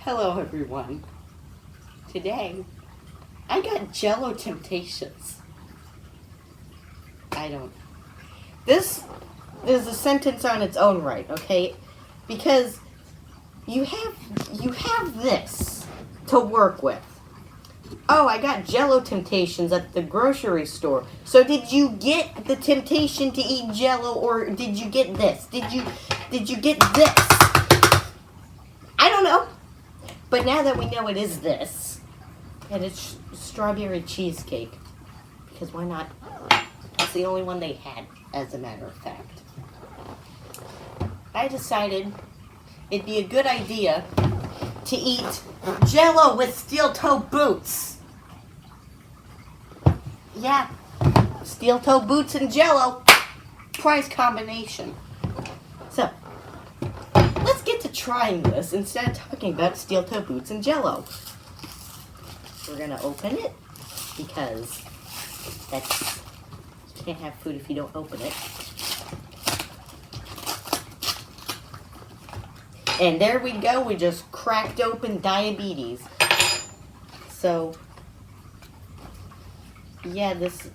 Hello everyone. Today, I got Jello temptations. This is a sentence on its own right, okay? Because you have this to work with. Oh, I got Jello temptations at the grocery store. So did you get the temptation to eat Jello, or did you get this? Did you get this? I don't know. But now that we know it is this, and it's strawberry cheesecake, because why not? It's the only one they had, as a matter of fact. I decided it'd be a good idea to eat Jello with steel-toe boots. Yeah, steel-toe boots and Jello, prize combination. So, let's get to trying this instead of talking about steel-toe boots and Jello. We're gonna open it because you can't have food if you don't open it. And there we go. We just cracked open diabetes. So yeah, this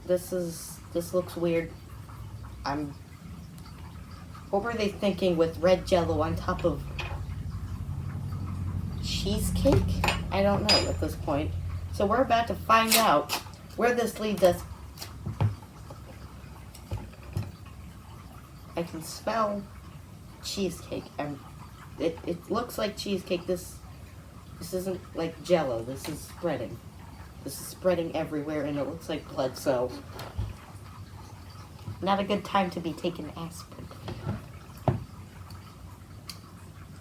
looks weird. What were they thinking with red Jello on top of cheesecake? I don't know at this point. So we're about to find out where this leads us. I can smell cheesecake. It looks like cheesecake. This isn't like Jello. This is spreading. This is spreading everywhere, and it looks like blood. So not a good time to be taking aspirin.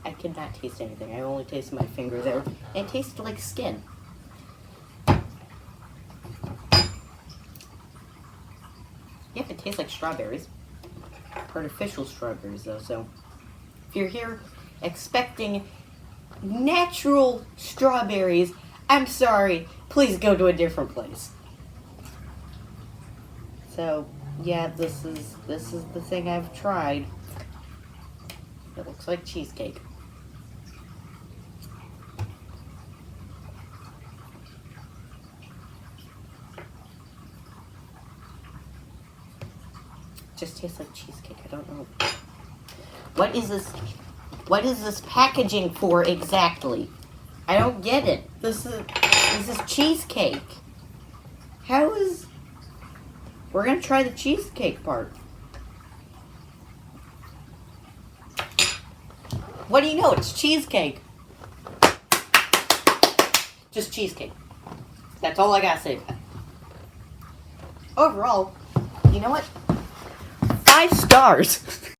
I could not taste anything. I only tasted my finger there. It tasted like skin. Yeah, it tastes like strawberries. Artificial strawberries, though. So if you're here expecting natural strawberries, I'm sorry. Please go to a different place. So yeah, this is the thing I've tried. It looks like cheesecake. Just tastes like cheesecake. I don't know. What is this packaging for exactly? I don't get it. This is cheesecake. We're gonna try the cheesecake part. What do you know? It's cheesecake. Just cheesecake. That's all I gotta say about it. Overall, you know what? 5 stars.